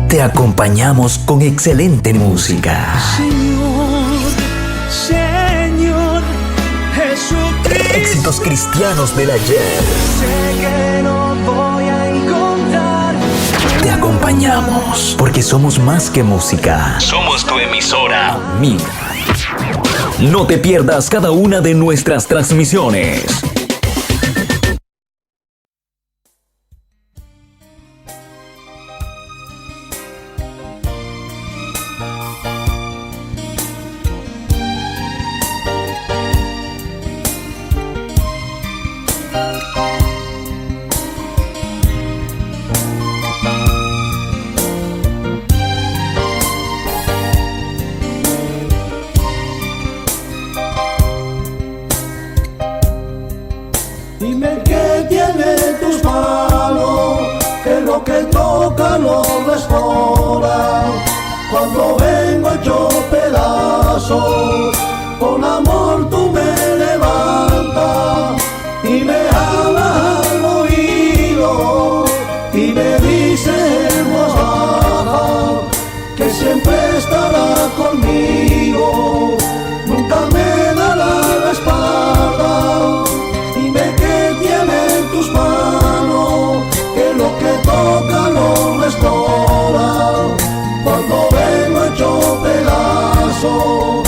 Te acompañamos con excelente música. Señor Jesucristo. Éxitos cristianos del ayer. Sé que no voy a encontrar. Te acompañamos porque somos más que música. Somos tu emisora amiga. No te pierdas cada una de nuestras transmisiones. Dime qué tiene tus manos, que lo que toca lo restaura. Cuando vengo hecho pedazos, con amor tú me levantas y me hablas al oído y me dices en voz baja que siempre estará conmigo, nunca me dará la espalda. Dime qué tiene en tus manos, que lo que toca lo restaura. Cuando vengo hecho pedazo,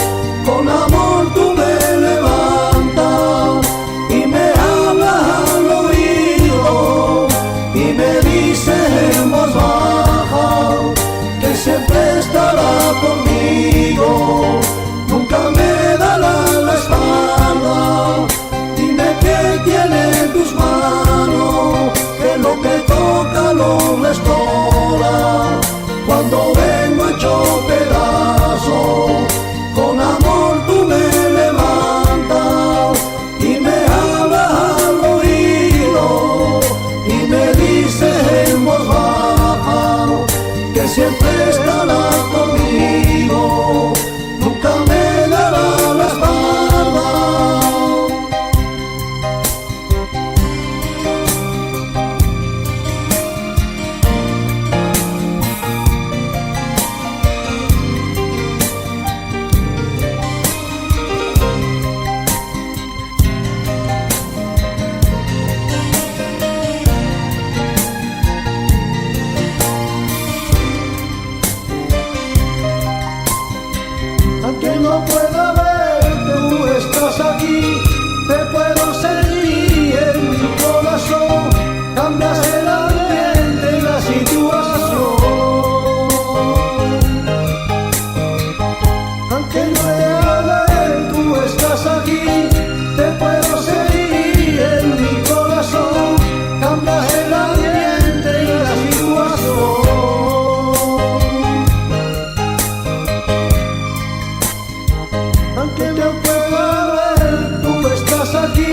con amor tú me levantas y me hablas al oído y me dices en voz baja que siempre estará conmigo, nunca me dará la espalda. Dime qué tiene en tus manos, que lo que toca lo restaura. Cuando vengo hecho pedazo, con amor tú me levantas y me hablas al oído y me dices en voz baja que siempre estará conmigo, nunca me dará la espalda. Aunque no pueda ver, tú estás aquí, te puedo sentir en mi corazón, cambias el ambiente y la situación. Aunque no pueda ver, tú estás aquí, te puedo sentir en mi corazón, cambias el ambiente y la situación. Aunque no pueda ver, tú estás aquí,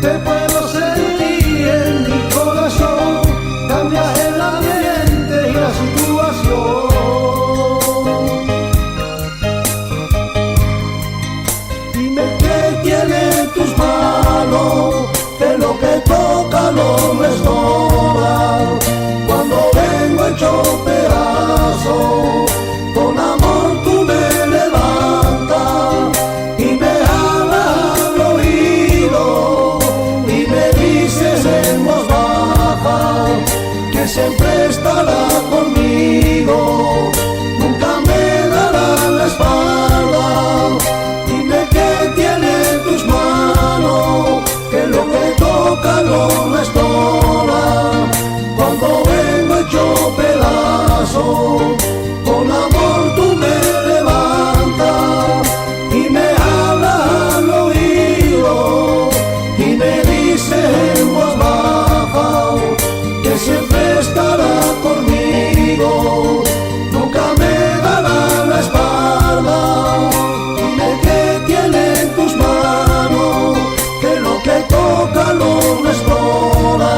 te puedo sentir en mi corazón, cambias el ambiente y la situación. Dime qué tiene en tus manos, que lo que toca lo restaura. Cuando vengo hecho pedazo, con amor tú me levantas y me hablas al oído y me dices en voz baja que siempre estará conmigo, nunca me dará la espalda. Dime qué tiene en tus manos, que lo que toca lo restaura. Cuando vengo hecho pedazo, con amor tú me levantas y me hablas al oído y me dices en voz baja que siempre estará conmigo, nunca me dará la espalda. Dime qué tiene en tus manos, que lo que toca lo restaura.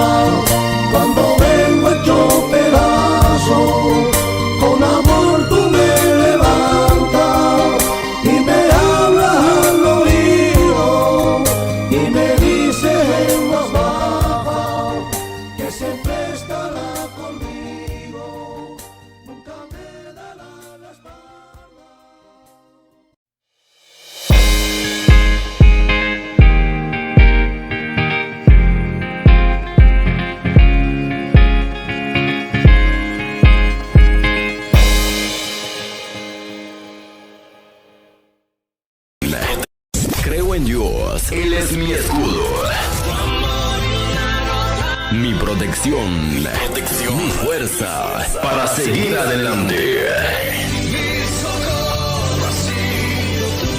Cuando vengo hecho pedazo, con amor tú me Él es mi escudo, mi protección, mi fuerza para seguir adelante.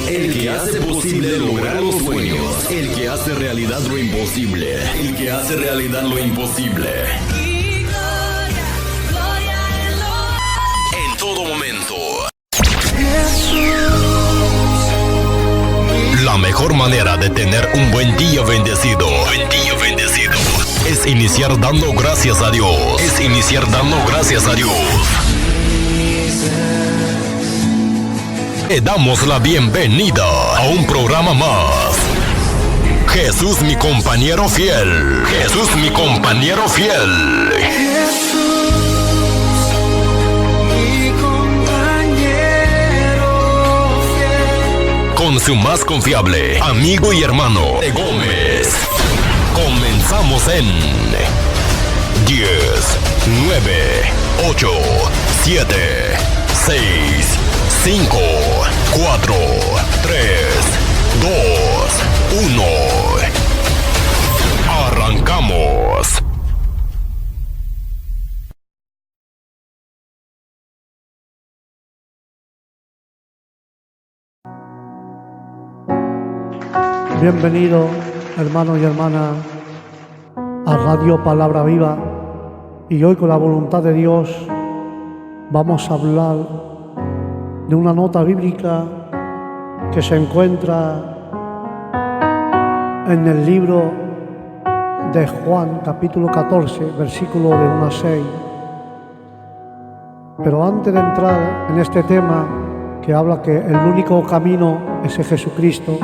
El que hace posible lograr los sueños, el que hace realidad lo imposible, el que hace realidad lo imposible. En todo momento. La mejor manera de tener un buen día bendecido, es iniciar dando gracias a Dios. Le damos la bienvenida a un programa más. Jesús mi compañero fiel. Jesús mi compañero fiel. Con su más confiable amigo y hermano de Gómez. Comenzamos en 10, 9, 8, 7, 6, 5, 4, 3, 2, 1. Arrancamos. Bienvenido, hermano y hermana, a Radio Palabra Viva. Y hoy, con la voluntad de Dios, vamos a hablar de una nota bíblica que se encuentra en el libro de Juan, capítulo 14, versículo de 1 a 6. Pero antes de entrar en este tema, que habla que el único camino es Jesucristo,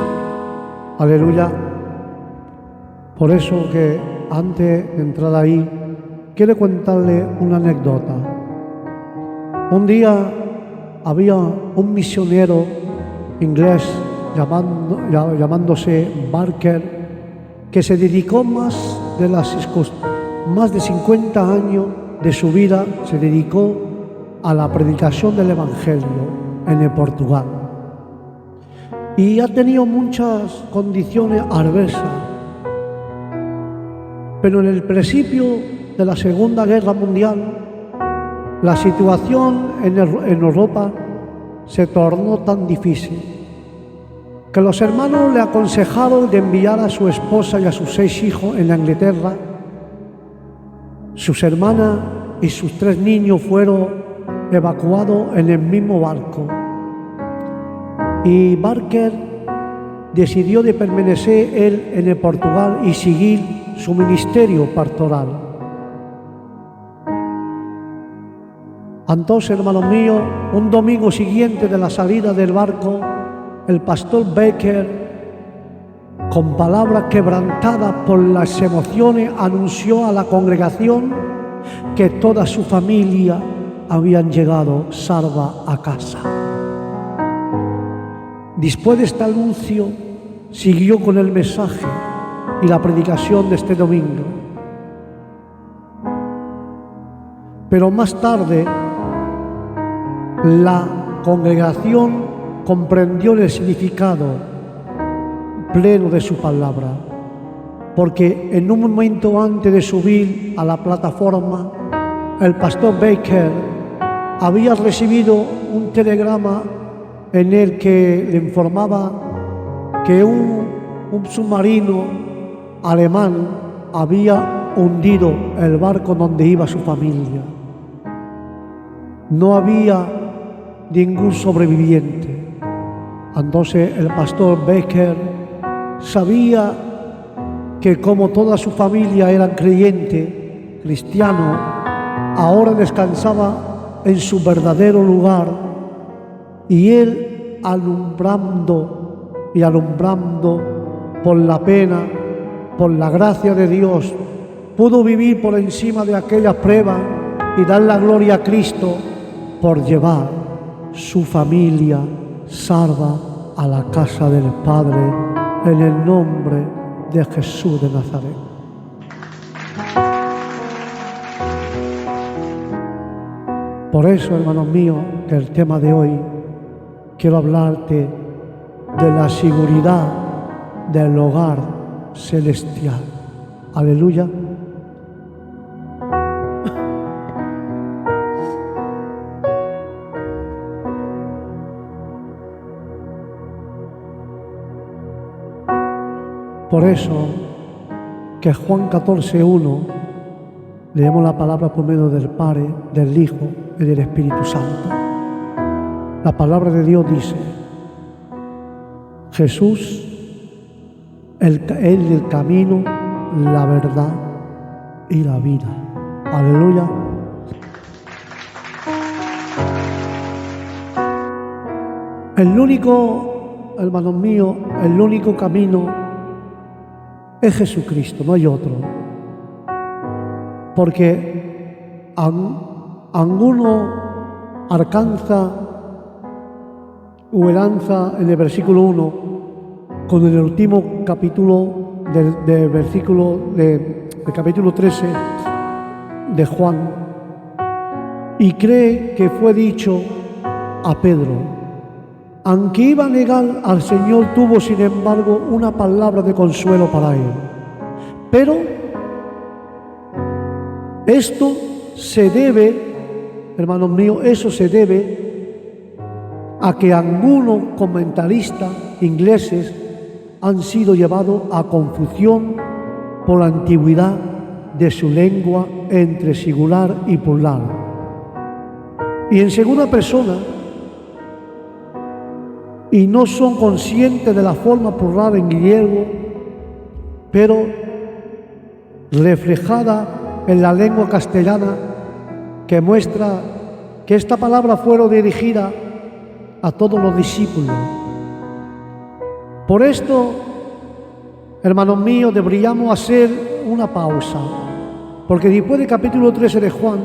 aleluya. Por eso que antes de entrar ahí, quiero contarle una anécdota. Un día había un misionero inglés llamándose Barker, que se dedicó más de 50 años de su vida, se dedicó a la predicación del Evangelio en Portugal. Y ha tenido muchas condiciones adversas. Pero en el principio de la Segunda Guerra Mundial, la situación en Europa se tornó tan difícil que los hermanos le aconsejaron de enviar a su esposa y a sus 6 hijos en la Inglaterra. Sus hermanas y sus 3 niños fueron evacuados en el mismo barco. Y Barker decidió de permanecer él en Portugal y seguir su ministerio pastoral. Entonces, hermanos míos, un domingo siguiente de la salida del barco, el pastor Baker, con palabras quebrantadas por las emociones, anunció a la congregación que toda su familia habían llegado salva a casa. Después de este anuncio, siguió con el mensaje y la predicación de este domingo. Pero más tarde, la congregación comprendió el significado pleno de su palabra, porque en un momento antes de subir a la plataforma, el pastor Baker había recibido un telegrama en el que le informaba que un submarino alemán había hundido el barco donde iba su familia. No había ningún sobreviviente. Entonces el pastor Baker sabía que como toda su familia eran creyentes, cristianos, ahora descansaba en su verdadero lugar, y él alumbrando por la pena, por la gracia de Dios, pudo vivir por encima de aquella prueba y dar la gloria a Cristo por llevar su familia salva a la casa del Padre en el nombre de Jesús de Nazaret. Por eso, hermanos míos, que el tema de hoy quiero hablarte de la seguridad del hogar celestial. Aleluya. Por eso que Juan 14:1 leemos la palabra por medio del Padre, del Hijo y del Espíritu Santo. La palabra de Dios dice: Jesús, Él es el camino, la verdad y la vida. Aleluya. El único, hermanos míos, el único camino es Jesucristo, no hay otro. Porque alguno alcanza o lanza en el versículo 1 con el último capítulo del capítulo 13 de Juan, y cree que fue dicho a Pedro. Aunque iba a negar al Señor, tuvo sin embargo una palabra de consuelo para él. Pero esto se debe, hermanos míos, eso se debe a que algunos comentaristas ingleses han sido llevados a confusión por la antigüedad de su lengua entre singular y plural. Y en segunda persona, y no son conscientes de la forma plural en griego, pero reflejada en la lengua castellana, que muestra que esta palabra fue dirigida a todos los discípulos. Por esto, hermanos míos, deberíamos hacer una pausa, porque después del capítulo 13 de Juan,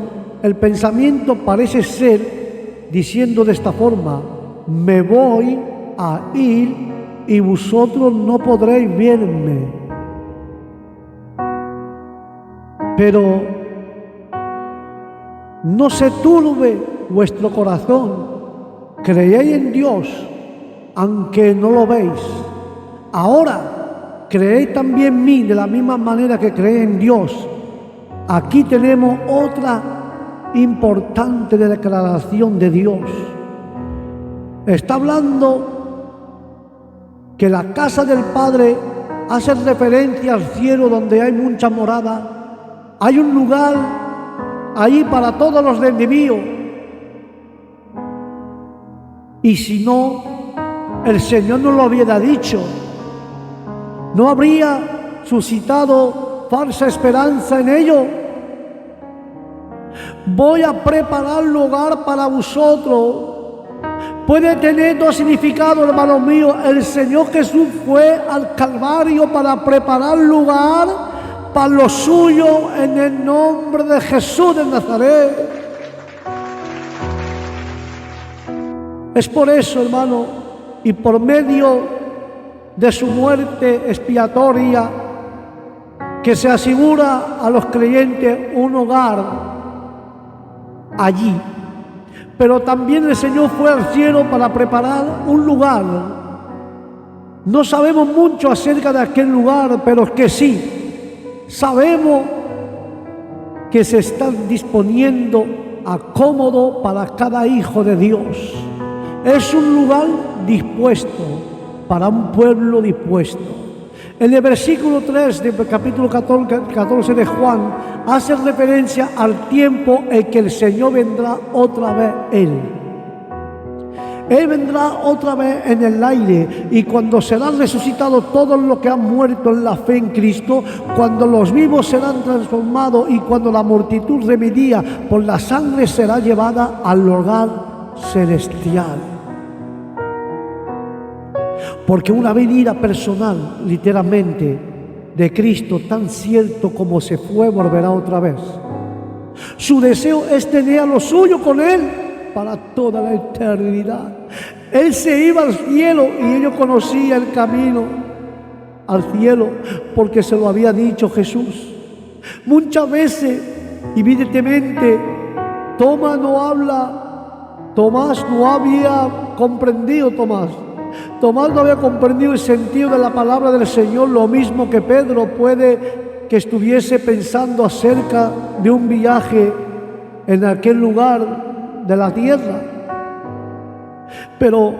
el pensamiento parece ser diciendo de esta forma: me voy a ir y vosotros no podréis verme. Pero no se turbe vuestro corazón, creéis en Dios, aunque no lo veis. Ahora creéis también en mí de la misma manera que creéis en Dios. Aquí tenemos otra importante declaración de Dios. Está hablando que la casa del Padre hace referencia al cielo donde hay mucha morada. Hay un lugar ahí para todos los redimidos. Y si no, el Señor nos lo hubiera dicho. ¿No habría suscitado falsa esperanza en ello? Voy a preparar lugar para vosotros. Puede tener dos significados, hermanos míos. El Señor Jesús fue al Calvario para preparar lugar para los suyos en el nombre de Jesús de Nazaret. Es por eso, hermano, y por medio de su muerte expiatoria, que se asegura a los creyentes un hogar allí. Pero también el Señor fue al cielo para preparar un lugar. No sabemos mucho acerca de aquel lugar, pero es que sí, sabemos que se está disponiendo a cómodo para cada hijo de Dios. Es un lugar dispuesto para un pueblo dispuesto. En el versículo 3 del capítulo 14 de Juan hace referencia al tiempo en que el Señor vendrá otra vez Él. Él vendrá otra vez en el aire, y cuando serán resucitados todos los que han muerto en la fe en Cristo, cuando los vivos serán transformados y cuando la multitud remedida por la sangre será llevada al hogar celestial. Porque una venida personal, literalmente, de Cristo, tan cierto como se fue, volverá otra vez. Su deseo es tener a los suyos con Él para toda la eternidad. Él se iba al cielo y ellos conocían el camino al cielo porque se lo había dicho Jesús. Muchas veces, evidentemente, Tomás no había comprendido, Tomás, Tomás no había comprendido el sentido de la palabra del Señor, lo mismo que Pedro puede que estuviese pensando acerca de un viaje en aquel lugar de la tierra. Pero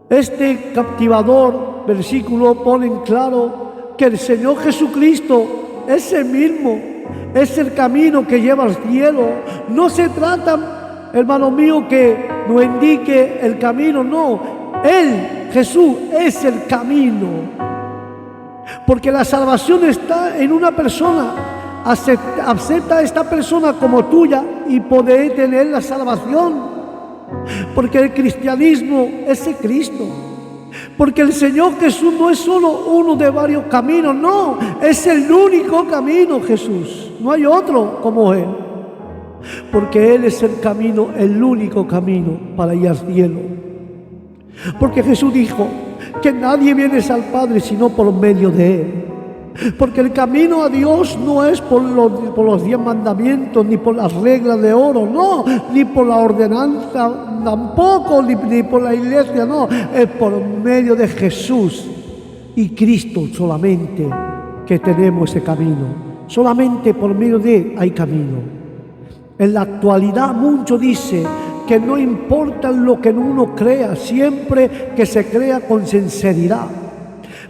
este captivador versículo pone en claro que el Señor Jesucristo es el mismo, es el camino que lleva al cielo. No se trata, hermano mío, que nos indique el camino, no. Él, Jesús, es el camino. Porque la salvación está en una persona. Acepta a esta persona como tuya y podré tener la salvación. Porque el cristianismo es el Cristo. Porque el Señor Jesús no es solo uno de varios caminos, no, es el único camino, Jesús. No hay otro como Él. Porque Él es el camino, el único camino para ir al cielo. Porque Jesús dijo que nadie viene al Padre sino por medio de Él. Porque el camino a Dios no es por los 10 mandamientos, ni por las reglas de oro, no, ni por la ordenanza tampoco, ni por la iglesia, no, es por medio de Jesús y Cristo solamente que tenemos ese camino. Solamente por medio de Él hay camino. En la actualidad mucho dice que no importa lo que uno crea, siempre que se crea con sinceridad.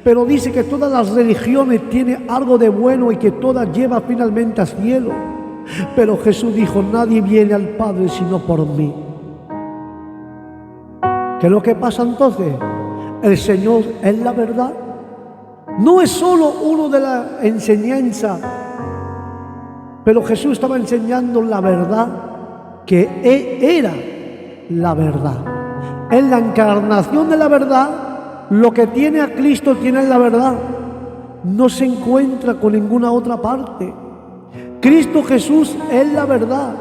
Pero dice que todas las religiones tienen algo de bueno y que todas llevan finalmente al cielo. Pero Jesús dijo, nadie viene al Padre sino por mí. ¿Qué es lo que pasa entonces? El Señor es la verdad. No es solo uno de la enseñanza, pero Jesús estaba enseñando la verdad, que Él era la verdad. En la encarnación de la verdad, lo que tiene a Cristo tiene la verdad. No se encuentra con ninguna otra parte. Cristo Jesús es la verdad.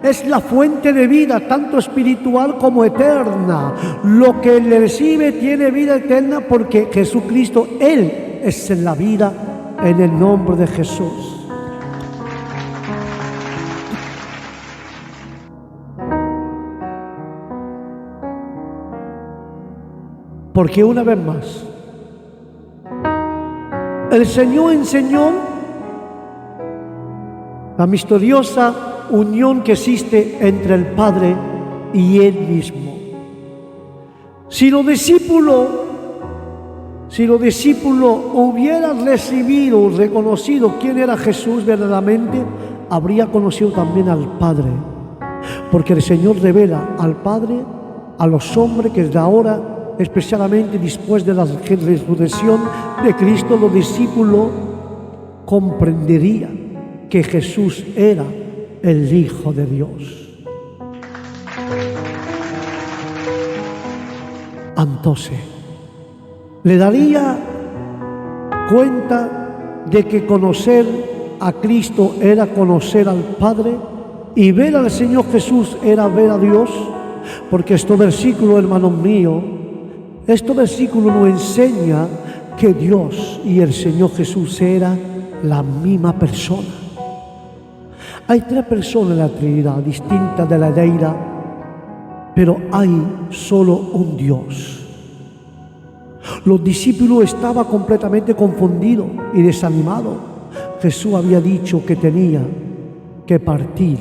Es la fuente de vida, tanto espiritual como eterna. Lo que le recibe tiene vida eterna porque Jesucristo, Él es la vida en el nombre de Jesús. Porque una vez más, el Señor enseñó la misteriosa unión que existe entre el Padre y Él mismo. Si los discípulos hubieran recibido, reconocido quién era Jesús verdaderamente, habría conocido también al Padre. Porque el Señor revela al Padre a los hombres que desde ahora, especialmente después de la resurrección de Cristo, los discípulos comprenderían que Jesús era el Hijo de Dios. Entonces, le daría cuenta de que conocer a Cristo era conocer al Padre y ver al Señor Jesús era ver a Dios, porque estos versículos, hermanos míos, este versículo nos enseña que Dios y el Señor Jesús eran la misma persona. Hay 3 personas en la Trinidad, distintas de la deidad, pero hay solo un Dios. Los discípulos estaban completamente confundidos y desanimados. Jesús había dicho que tenía que partir.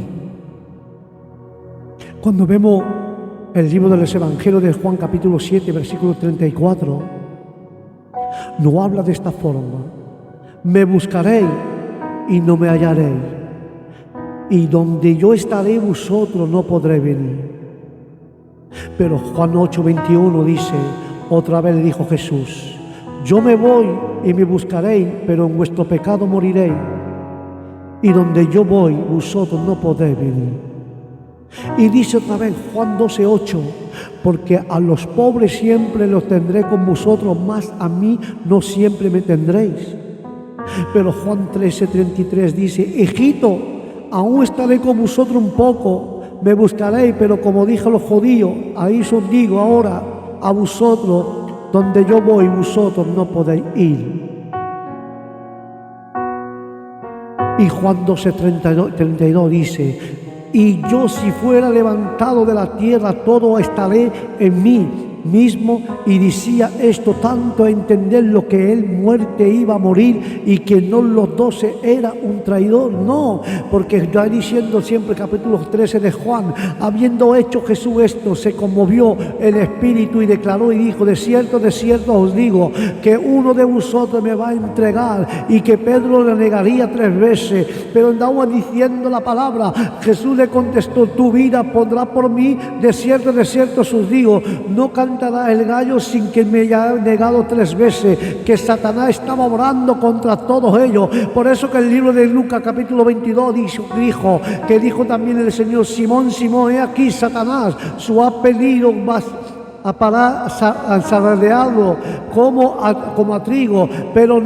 Cuando vemos el libro de los Evangelios de Juan capítulo 7, versículo 34, nos habla de esta forma: me buscaréis y no me hallaréis, y donde yo estaré vosotros no podréis venir. Pero Juan 8, 21 dice, otra vez le dijo Jesús, yo me voy y me buscaréis, pero en vuestro pecado moriréis, y donde yo voy vosotros no podréis venir. Y dice otra vez Juan 12, 8, porque a los pobres siempre los tendré con vosotros, mas a mí no siempre me tendréis. Pero Juan 13, 33 dice, hijito, aún estaré con vosotros un poco, me buscaréis, pero como dijo los judíos, ahí os digo ahora a vosotros, donde yo voy vosotros no podéis ir. Y Juan 12, 32 dice, y yo si fuera levantado de la tierra, todo estaré en mí, mismo y decía esto tanto a entender lo que él muerte iba a morir y que no los 12 era un traidor. No, porque está diciendo siempre capítulo 13 de Juan, habiendo hecho Jesús esto, se conmovió el espíritu y declaró y dijo: de cierto os digo que uno de vosotros me va a entregar, y que Pedro le negaría 3 veces. Pero andaba diciendo la palabra. Jesús le contestó: tu vida pondrá por mí, de cierto os digo, no cantará el gallo sin que me haya negado 3 veces. Que Satanás estaba obrando contra todos ellos. Por eso que el libro de Lucas capítulo 22 dijo también el Señor: Simón, Simón, he aquí Satanás, su ha pedido más a parar ensardeado como a trigo, pero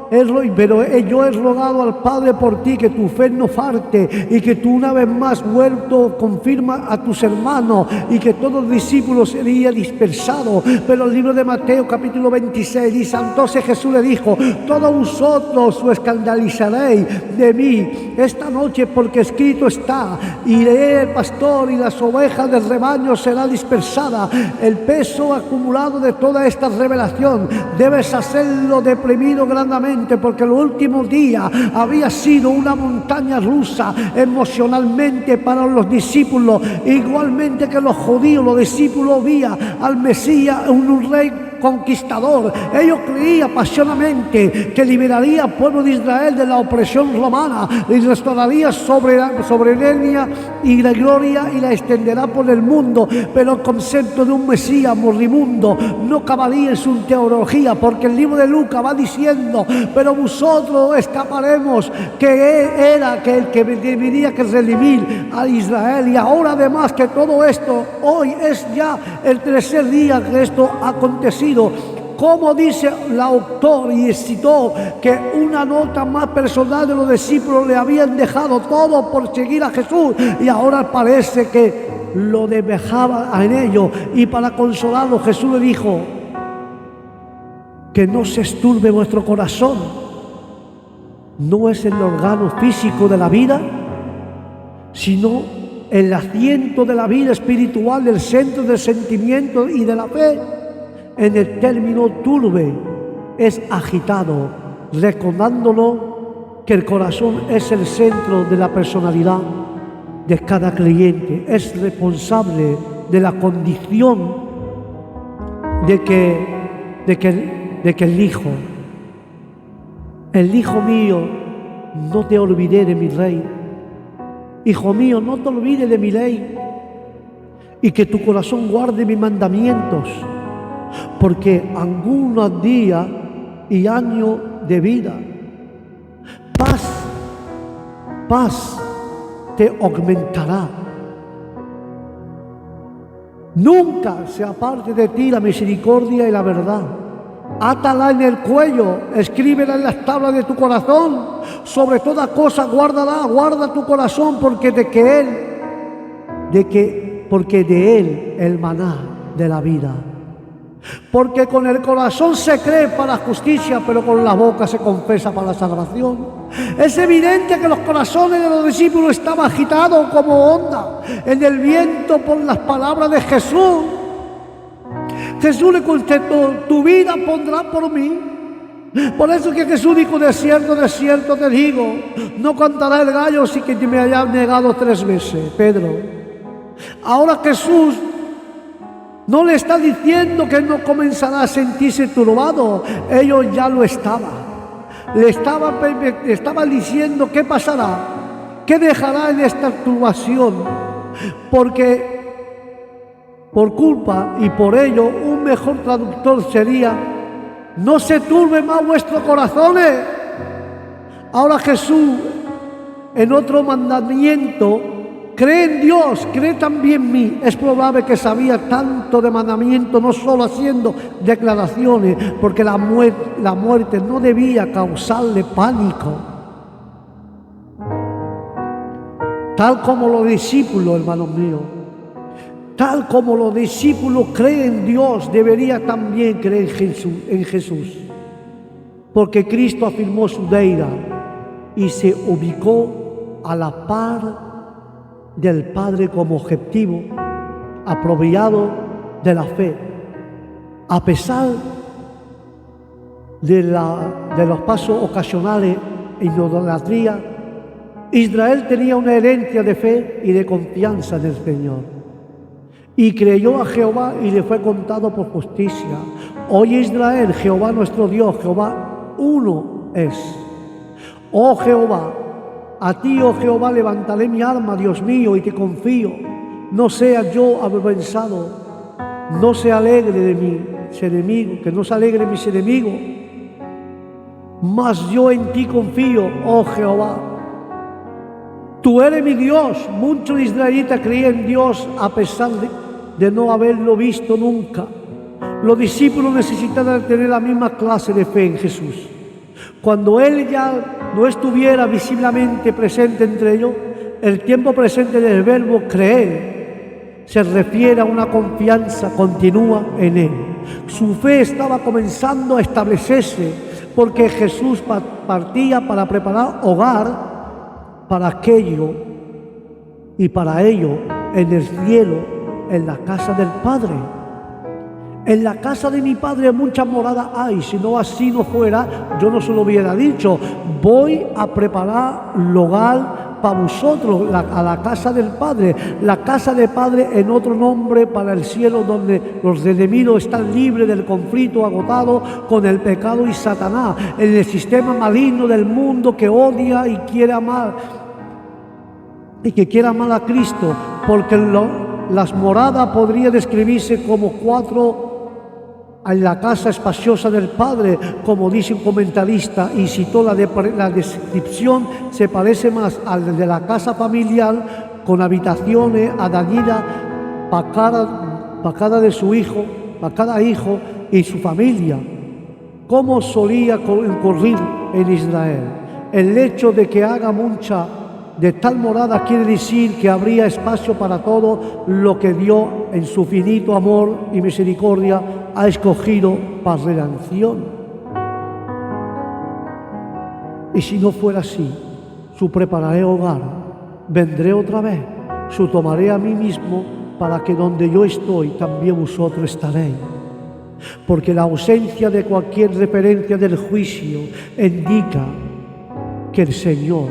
yo he rogado al Padre por ti, que tu fe no falte, y que tú una vez más vuelto confirma a tus hermanos, y que todos los discípulos serían dispersados. Pero el libro de Mateo capítulo 26 dice: entonces Jesús le dijo: todos vosotros os escandalizaréis de mí esta noche, porque escrito está: iré el pastor y las ovejas del rebaño serán dispersadas. El peso acumulado de toda esta revelación debes hacerlo deprimido grandemente, porque los últimos días había sido una montaña rusa emocionalmente para los discípulos, igualmente que los judíos. Los discípulos veían al Mesías un rey conquistador. Ellos creían apasionadamente que liberaría al pueblo de Israel de la opresión romana y restauraría soberanía y la gloria y la extenderá por el mundo. Pero el concepto de un Mesías moribundo no cabaría en su teología, porque el libro de Lucas va diciendo: pero vosotros escaparemos, que él era que el que debería que redimir a Israel. Y ahora, además, que todo esto hoy es ya el 3er día que esto ha acontecido. Como dice el autor, y citó que una nota más personal de los discípulos le habían dejado todo por seguir a Jesús, y ahora parece que lo dejaba en ellos. Y para consolarlo, Jesús le dijo: que no se esturbe vuestro corazón. No es el órgano físico de la vida, sino el asiento de la vida espiritual, del centro del sentimiento y de la fe. En el término turbe es agitado, recordándolo que el corazón es el centro de la personalidad de cada creyente. Es responsable de la condición de que el hijo mío, no te olvides de mi rey. Hijo mío, no te olvides de mi ley, y que tu corazón guarde mis mandamientos, porque algunos días y años de vida, paz te aumentará. Nunca se aparte de ti la misericordia y la verdad. Átala en el cuello, escríbela en las tablas de tu corazón. Sobre toda cosa guarda tu corazón, porque de él el maná de la vida. Porque con el corazón se cree para la justicia, pero con la boca se confiesa para la salvación. Es evidente que los corazones de los discípulos estaban agitados como onda en el viento por las palabras de Jesús. Jesús le contestó: tu vida pondrá por mí. Por eso que Jesús dijo: de cierto te digo, no cantará el gallo sin que me haya negado 3 veces. Pedro, ahora Jesús no le está diciendo que no comenzará a sentirse turbado. Ellos ya lo estaban. Le estaban diciendo: ¿qué pasará? ¿Qué dejará en esta turbación? Porque por culpa y por ello, un mejor traductor sería: no se turbe más vuestros corazones. Ahora Jesús, en otro mandamiento, cree en Dios, cree también en mí. Es probable que sabía tanto de mandamiento, no solo haciendo declaraciones, porque la muerte no debía causarle pánico. Tal como los discípulos, hermanos míos, tal como los discípulos creen en Dios, debería también creer en Jesús. Porque Cristo afirmó su deidad y se ubicó a la par del Padre como objetivo apropiado de la fe. A pesar de los pasos ocasionales en idolatría, Israel tenía una herencia de fe y de confianza en el Señor. Y creyó a Jehová y le fue contado por justicia. Oye Israel, Jehová nuestro Dios, Jehová uno es. Oh Jehová, a ti, oh Jehová, levantaré mi alma, Dios mío, y te confío. No sea yo avergonzado, no se alegre de mis enemigos, que no se alegre mis enemigos. Mas yo en ti confío, oh Jehová. Tú eres mi Dios. Muchos israelitas creían en Dios a pesar de no haberlo visto nunca. Los discípulos necesitaban tener la misma clase de fe en Jesús. Cuando Él ya no estuviera visiblemente presente entre ellos, el tiempo presente del verbo creer se refiere a una confianza continua en Él. Su fe estaba comenzando a establecerse porque Jesús partía para preparar hogar para aquello y para ello en el cielo, en la casa del Padre. En la casa de mi Padre muchas moradas hay, si no así no fuera, yo no se lo hubiera dicho. Voy a preparar lugar para vosotros, a la casa del Padre. La casa del Padre en otro nombre para el cielo, donde los enemigos están libres del conflicto agotado con el pecado y Satanás, en el sistema maligno del mundo que odia y quiere amar, y que quiere amar a Cristo, porque las moradas podría describirse como 4 en la casa espaciosa del Padre, como dice un comentarista, y citó la descripción, se parece más al de la casa familiar, con habitaciones añadidas para cada de su hijo, para cada hijo y su familia, como solía ocurrir en Israel. El hecho de que haga mucha de tal morada quiere decir que habría espacio para todo lo que Dios en su finito amor y misericordia ha escogido para redención. Y si no fuera así, su prepararé hogar, vendré otra vez, su tomaré a mí mismo para que donde yo estoy también vosotros estaréis. Porque la ausencia de cualquier referencia del juicio indica que el Señor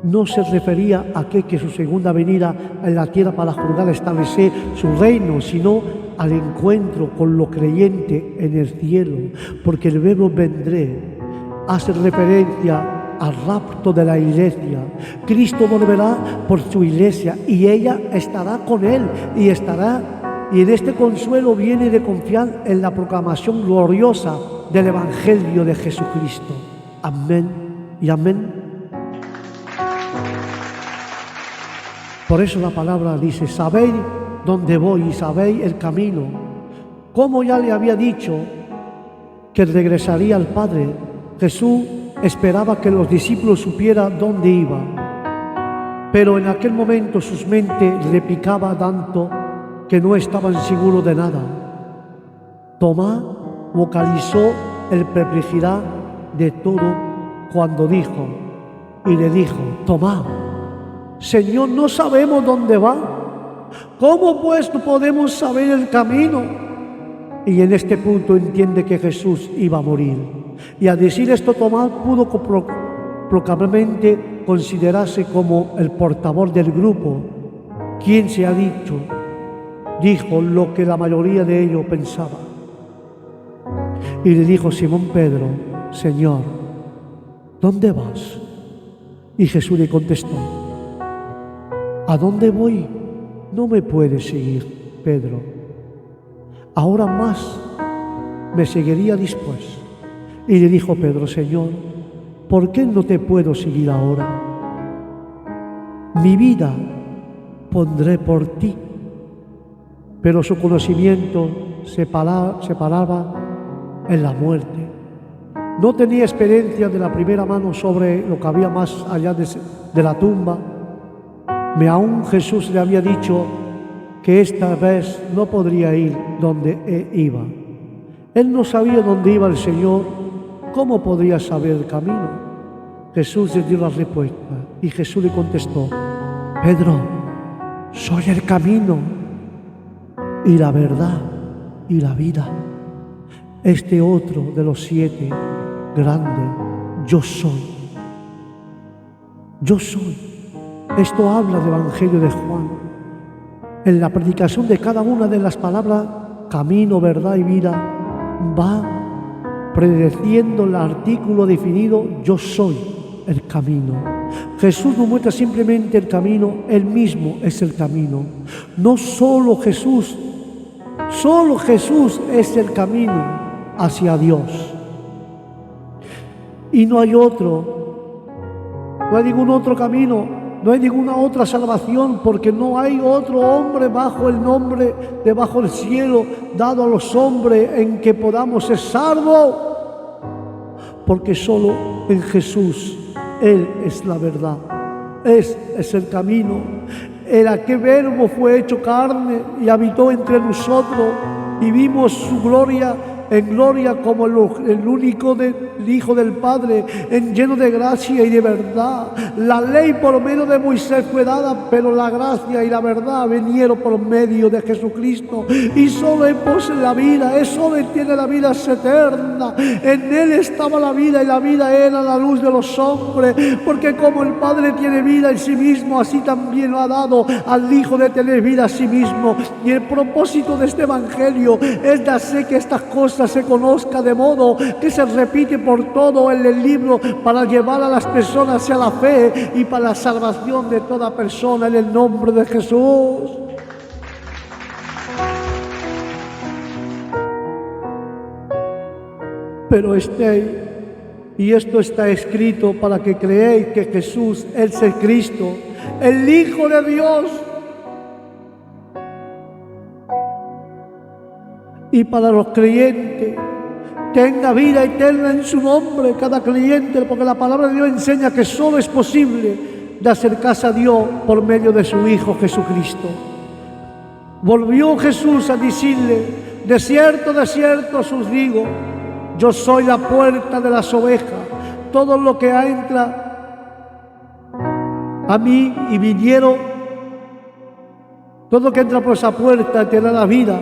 no se refería a que su segunda venida en la tierra para juzgar, establecer su reino, sino al encuentro con los creyentes en el cielo, porque el verbo vendré hace referencia al rapto de la iglesia. Cristo volverá por su iglesia y ella estará con Él y en este consuelo viene de confiar en la proclamación gloriosa del Evangelio de Jesucristo. Amén y amén. Por eso la palabra dice, sabéis dónde voy y sabéis el camino. Como ya le había dicho que regresaría al Padre, Jesús esperaba que los discípulos supieran dónde iba. Pero en aquel momento sus mentes le picaba tanto que no estaban seguros de nada. Tomás vocalizó el perplejidad de todo cuando dijo, y le dijo, Tomás, Señor, no sabemos dónde va. ¿Cómo pues podemos saber el camino? Y en este punto entiende que Jesús iba a morir. Y al decir esto, Tomás pudo proclamamente considerarse como el portavoz del grupo, quien se ha dijo lo que la mayoría de ellos pensaba. Y le dijo Simón Pedro, Señor, ¿dónde vas? Y Jesús le contestó, ¿a dónde voy? No me puedes seguir, Pedro. Ahora más me seguiría después. Y le dijo Pedro, Señor, ¿por qué no te puedo seguir ahora? Mi vida pondré por ti. Pero su conocimiento se paraba en la muerte. No tenía experiencia de la primera mano sobre lo que había más allá de la tumba. Aún Jesús le había dicho que esta vez no podría ir donde iba. Él no sabía dónde iba el Señor. ¿Cómo podría saber el camino? Jesús le dio la respuesta y Jesús le contestó, Pedro, soy el camino y la verdad y la vida. Este otro de los 7 grandes, yo soy. Yo soy. Esto habla del Evangelio de Juan. En la predicación de cada una de las palabras, camino, verdad y vida, va predeciendo el artículo definido, yo soy el camino. Jesús nos muestra simplemente el camino, Él mismo es el camino. No solo Jesús es el camino hacia Dios. Y no hay otro, no hay ningún otro camino, no hay ninguna otra salvación, porque no hay otro hombre bajo el nombre, debajo del cielo, dado a los hombres en que podamos ser salvos, porque solo en Jesús, Él es la verdad, es el camino. El aquel verbo fue hecho carne y habitó entre nosotros y vimos su gloria, en gloria como el único del Hijo del Padre, en lleno de gracia y de verdad. La ley por medio de Moisés fue dada, pero la gracia y la verdad vinieron por medio de Jesucristo. Y solo Él posee la vida, Él solo tiene la vida eterna. En Él estaba la vida y la vida era la luz de los hombres. Porque como el Padre tiene vida en sí mismo, así también lo ha dado al Hijo de tener vida a sí mismo. Y el propósito de este Evangelio es de hacer que estas cosas se conozca, de modo que se repite por todo en el libro, para llevar a las personas hacia la fe y para la salvación de toda persona, en el nombre de Jesús. Pero y esto está escrito para que creáis que Jesús es el Cristo, el Hijo de Dios, y para los creyentes tenga vida eterna en su nombre, cada creyente, porque la palabra de Dios enseña que solo es posible de acercarse a Dios por medio de su Hijo Jesucristo. Volvió Jesús a decirle: de cierto os digo, yo soy la puerta de las ovejas. Todo lo que entra a mí y vinieron, todo lo que entra por esa puerta tendrá la vida.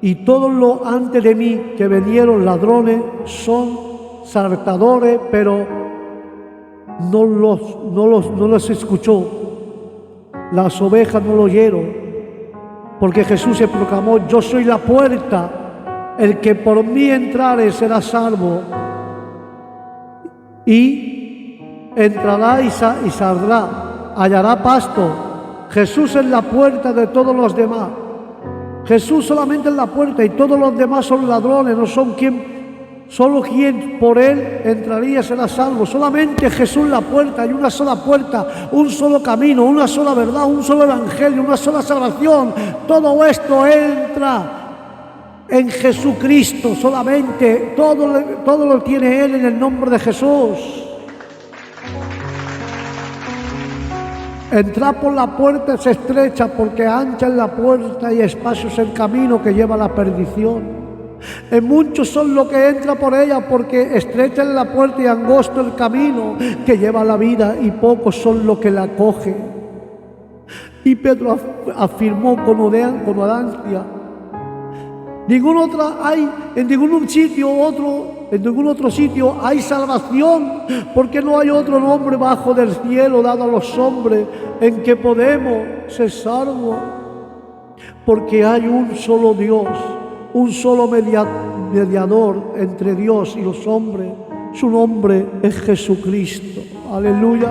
Y todos los antes de mí que vinieron ladrones son saltadores, pero no los escuchó. Las ovejas no lo oyeron, porque Jesús se proclamó: yo soy la puerta, el que por mí entrare será salvo, y entrará y saldrá, hallará pasto. Jesús es la puerta de todos los demás. Jesús solamente es la puerta y todos los demás son ladrones, no son solo quien por Él entraría será salvo. Solamente Jesús la puerta, hay una sola puerta, un solo camino, una sola verdad, un solo evangelio, una sola salvación. Todo esto entra en Jesucristo solamente, todo lo tiene Él en el nombre de Jesús. Entrar por la puerta es estrecha, porque ancha es la puerta y espacio es el camino que lleva a la perdición. Muchos son los que entran por ella, porque estrecha es la puerta y angosto el camino que lleva a la vida, y pocos son los que la cogen. Y Pedro afirmó con audacia: en ningún otro sitio hay salvación, porque no hay otro nombre bajo del cielo dado a los hombres en que podemos ser salvos. Porque hay un solo Dios, un solo mediador entre Dios y los hombres. Su nombre es Jesucristo. Aleluya.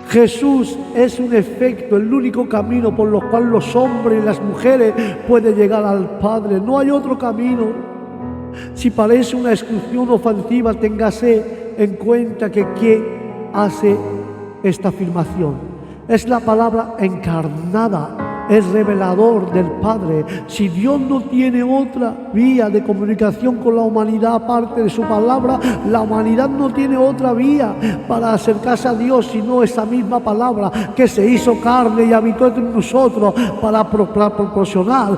Jesús es un efecto, el único camino por el cual los hombres y las mujeres pueden llegar al Padre. No hay otro camino. Si parece una exclusión ofensiva, téngase en cuenta que quien hace esta afirmación es la palabra encarnada, es revelador del Padre. Si Dios no tiene otra vía de comunicación con la humanidad aparte de su palabra, la humanidad no tiene otra vía para acercarse a Dios sino esa misma palabra que se hizo carne y habitó entre nosotros para proporcionar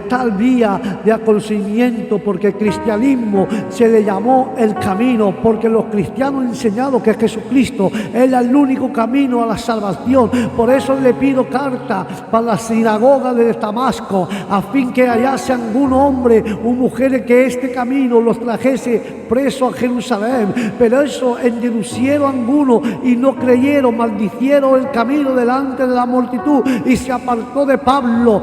tal vía de conocimiento, porque el cristianismo se le llamó el camino, porque los cristianos han enseñado que Jesucristo es el único camino a la salvación. Por eso le pido carta para la sinagoga de Damasco, a fin que hallase algún hombre o mujer que este camino los trajese preso a Jerusalén. Pero eso endurecieron algunos y no creyeron, maldicieron el camino delante de la multitud, y se apartó de Pablo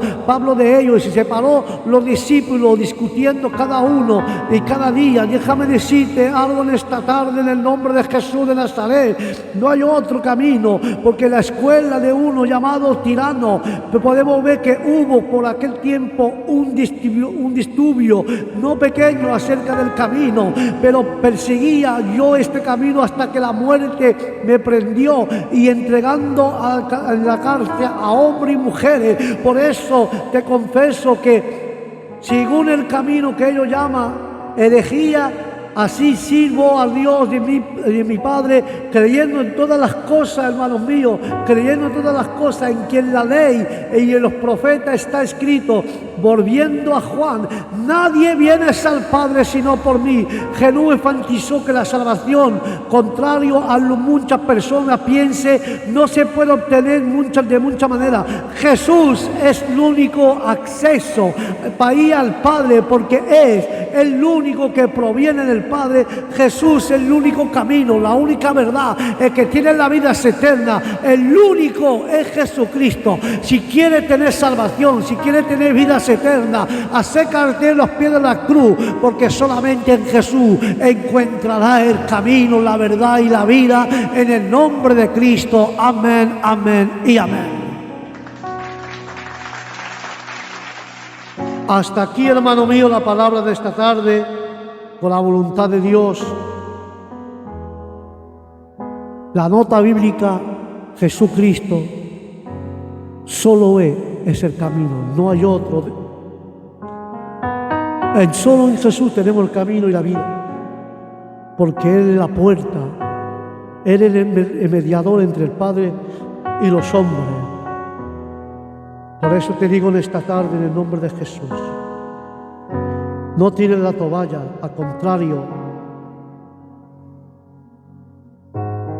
de ellos, y se separó los discípulos discutiendo cada uno y cada día. Déjame decirte algo en esta tarde, en el nombre de Jesús de Nazaret: no hay otro camino, porque la escuela de uno llamado tirano, podemos ver que hubo por aquel tiempo un disturbio no pequeño acerca del camino, pero perseguía yo este camino hasta que la muerte me prendió, y entregando en la cárcel a hombres y mujeres. Por eso te confieso que según el camino que ellos llaman herejía, así sirvo a Dios de mi Padre, creyendo en todas las cosas, hermanos míos, creyendo en todas las cosas en que en la ley y en los profetas está escrito. Volviendo a Juan: nadie viene al Padre sino por mí. Jesús enfatizó que la salvación, contrario a lo que muchas personas piensen, no se puede obtener de muchas maneras. Jesús es el único acceso para ir al Padre, porque es el único que proviene del Padre. Jesús es el único camino, la única verdad, el que tiene la vida eterna. El único es Jesucristo. Si quiere tener salvación, si quiere tener vida eterna, acércate a los pies de la cruz, porque solamente en Jesús encontrará el camino, la verdad y la vida, en el nombre de Cristo. Amén, amén y amén. Hasta aquí, hermano mío, la palabra de esta tarde, con la voluntad de Dios. La nota bíblica: Jesucristo solo es el camino, no hay otro. Solo en Jesús tenemos el camino y la vida, porque Él es la puerta, Él es el mediador entre el Padre y los hombres. Por eso te digo en esta tarde, en el nombre de Jesús: no tires la toalla, al contrario,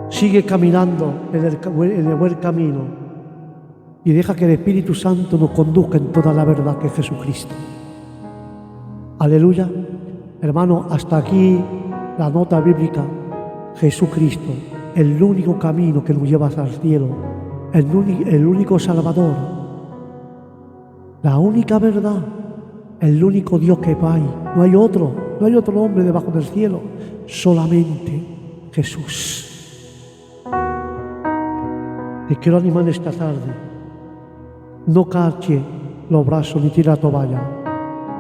sigue caminando en el buen camino y deja que el Espíritu Santo nos conduzca en toda la verdad, que es Jesucristo. Aleluya. Hermano, hasta aquí la nota bíblica: Jesucristo, el único camino que nos lleva al cielo, el único Salvador, la única verdad, el único Dios que hay. No hay otro hombre debajo del cielo, solamente Jesús. Te quiero animar esta tarde: no cache los brazos ni tira la toalla.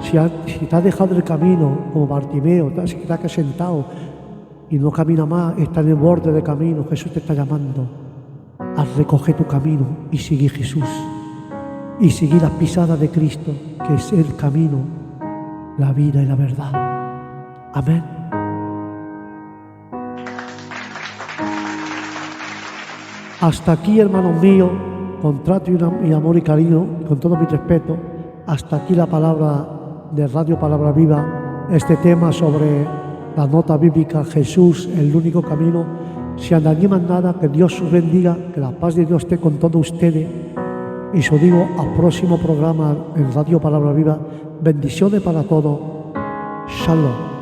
Si te has dejado el camino como Bartimeo, si te has sentado y no camina más, está en el borde del camino, Jesús te está llamando a recoger tu camino y seguir Jesús, y seguir las pisadas de Cristo, que es el camino, la vida y la verdad. Amén. Hasta aquí, hermanos míos, con trato y amor y cariño, con todo mi respeto, hasta aquí la palabra de Radio Palabra Viva, este tema sobre la nota bíblica: Jesús, el único camino. Si no hay más nada, que Dios os bendiga, que la paz de Dios esté con todos ustedes, y os digo al próximo programa en Radio Palabra Viva. Bendiciones para todos. Shalom.